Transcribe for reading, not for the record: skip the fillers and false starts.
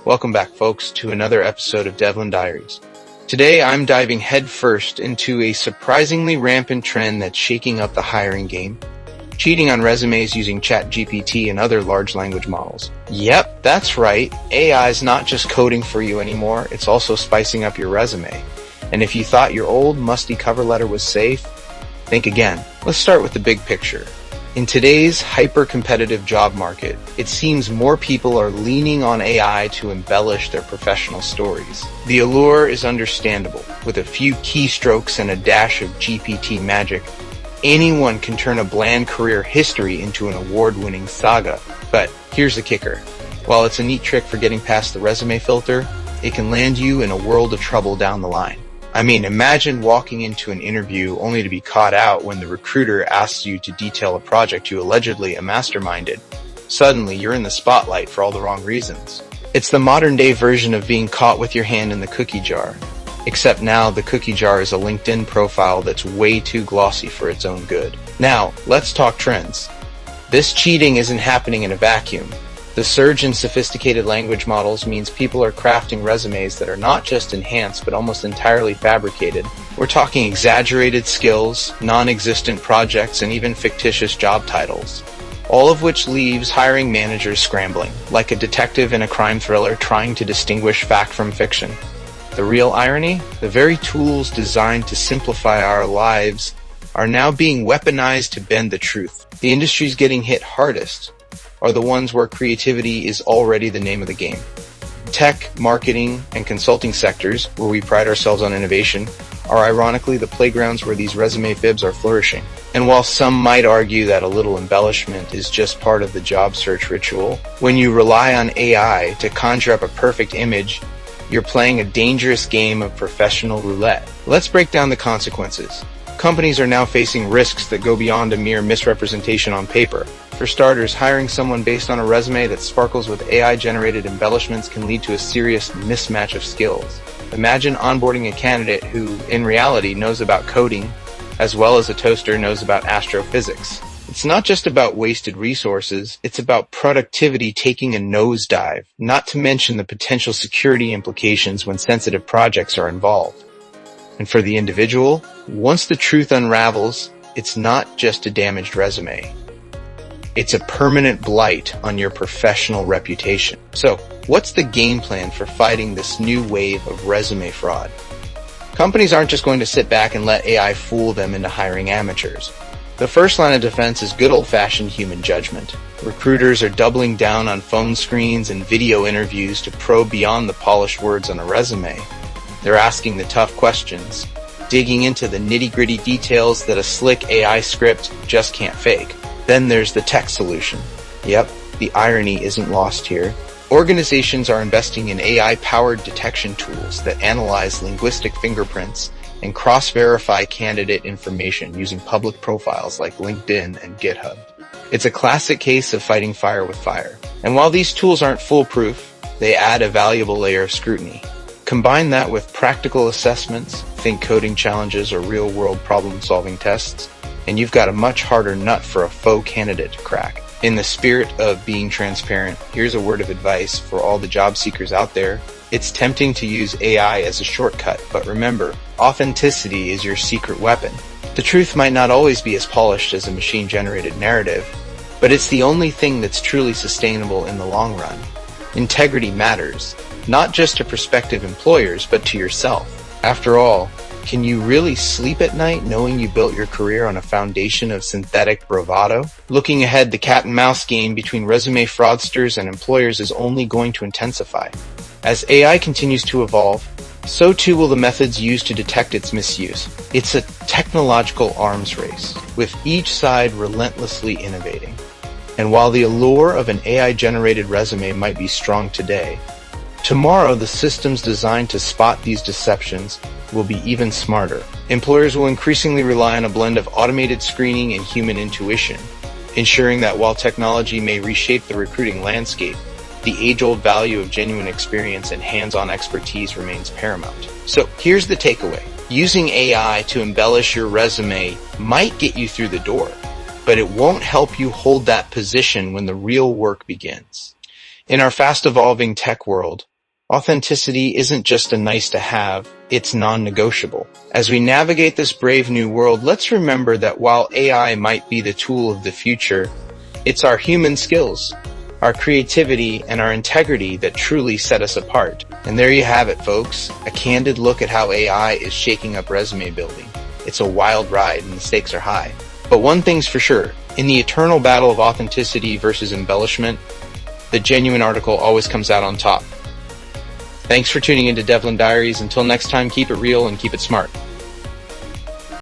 Welcome back, folks, to another episode of DevLand Diaries. Today, I'm diving headfirst into a surprisingly rampant trend that's shaking up the hiring game: cheating on resumes using ChatGPT and other large language models. Yep, that's right. AI's not just coding for you anymore, it's also spicing up your resume. And if you thought your old, musty cover letter was safe, think again. Let's start with the big picture. In today's hyper-competitive job market, it seems more people are leaning on AI to embellish their professional stories. The allure is understandable. With a few keystrokes and a dash of GPT magic, anyone can turn a bland career history into an award-winning saga. But here's the kicker. While it's a neat trick for getting past the resume filter, it can land you in a world of trouble down the line. I mean, imagine walking into an interview only to be caught out when the recruiter asks you to detail a project you allegedly masterminded. Suddenly, you're in the spotlight for all the wrong reasons. It's the modern-day version of being caught with your hand in the cookie jar. Except now, the cookie jar is a LinkedIn profile that's way too glossy for its own good. Now, let's talk trends. This cheating isn't happening in a vacuum. The surge in sophisticated language models means people are crafting resumes that are not just enhanced but almost entirely fabricated. We're talking exaggerated skills, non-existent projects, and even fictitious job titles. All of which leaves hiring managers scrambling, like a detective in a crime thriller trying to distinguish fact from fiction. The real irony? The very tools designed to simplify our lives are now being weaponized to bend the truth. The industries getting hit hardest are the ones where creativity is already the name of the game. Tech, marketing, and consulting sectors, where we pride ourselves on innovation, are ironically the playgrounds where these resume fibs are flourishing. And while some might argue that a little embellishment is just part of the job search ritual, when you rely on AI to conjure up a perfect image, you're playing a dangerous game of professional roulette. Let's break down the consequences. Companies are now facing risks that go beyond a mere misrepresentation on paper. For starters, hiring someone based on a resume that sparkles with AI-generated embellishments can lead to a serious mismatch of skills. Imagine onboarding a candidate who, in reality, knows about coding, as well as a toaster knows about astrophysics. It's not just about wasted resources, it's about productivity taking a nosedive, not to mention the potential security implications when sensitive projects are involved. And for the individual, once the truth unravels, it's not just a damaged resume. It's a permanent blight on your professional reputation. So, what's the game plan for fighting this new wave of resume fraud? Companies aren't just going to sit back and let AI fool them into hiring amateurs. The first line of defense is good old-fashioned human judgment. Recruiters are doubling down on phone screens and video interviews to probe beyond the polished words on a resume. They're asking the tough questions, digging into the nitty-gritty details that a slick AI script just can't fake. Then there's the tech solution. Yep, the irony isn't lost here. Organizations are investing in AI-powered detection tools that analyze linguistic fingerprints and cross-verify candidate information using public profiles like LinkedIn and GitHub. It's a classic case of fighting fire with fire. And while these tools aren't foolproof, they add a valuable layer of scrutiny. Combine that with practical assessments, think coding challenges or real-world problem-solving tests, and you've got a much harder nut for a faux candidate to crack. In the spirit of being transparent, here's a word of advice for all the job seekers out there. It's tempting to use AI as a shortcut, but remember, authenticity is your secret weapon. The truth might not always be as polished as a machine-generated narrative, but it's the only thing that's truly sustainable in the long run. Integrity matters, not just to prospective employers, but to yourself. After all, can you really sleep at night knowing you built your career on a foundation of synthetic bravado? Looking ahead, the cat-and-mouse game between resume fraudsters and employers is only going to intensify. As AI continues to evolve, so too will the methods used to detect its misuse. It's a technological arms race, with each side relentlessly innovating. And while the allure of an AI-generated resume might be strong today, tomorrow the systems designed to spot these deceptions will be even smarter. Employers will increasingly rely on a blend of automated screening and human intuition, ensuring that while technology may reshape the recruiting landscape, the age-old value of genuine experience and hands-on expertise remains paramount. So here's the takeaway. Using AI to embellish your resume might get you through the door, but it won't help you hold that position when the real work begins. In our fast-evolving tech world, Authenticity isn't just a nice to have, it's non-negotiable. As we navigate this brave new world, let's remember that while AI might be the tool of the future, it's our human skills, our creativity, and our integrity that truly set us apart. And there you have it, folks, a candid look at how AI is shaking up resume building. It's a wild ride and the stakes are high. But one thing's for sure, in the eternal battle of authenticity versus embellishment, the genuine article always comes out on top. Thanks for tuning into DevLand Diaries. Until next time, keep it real and keep it smart.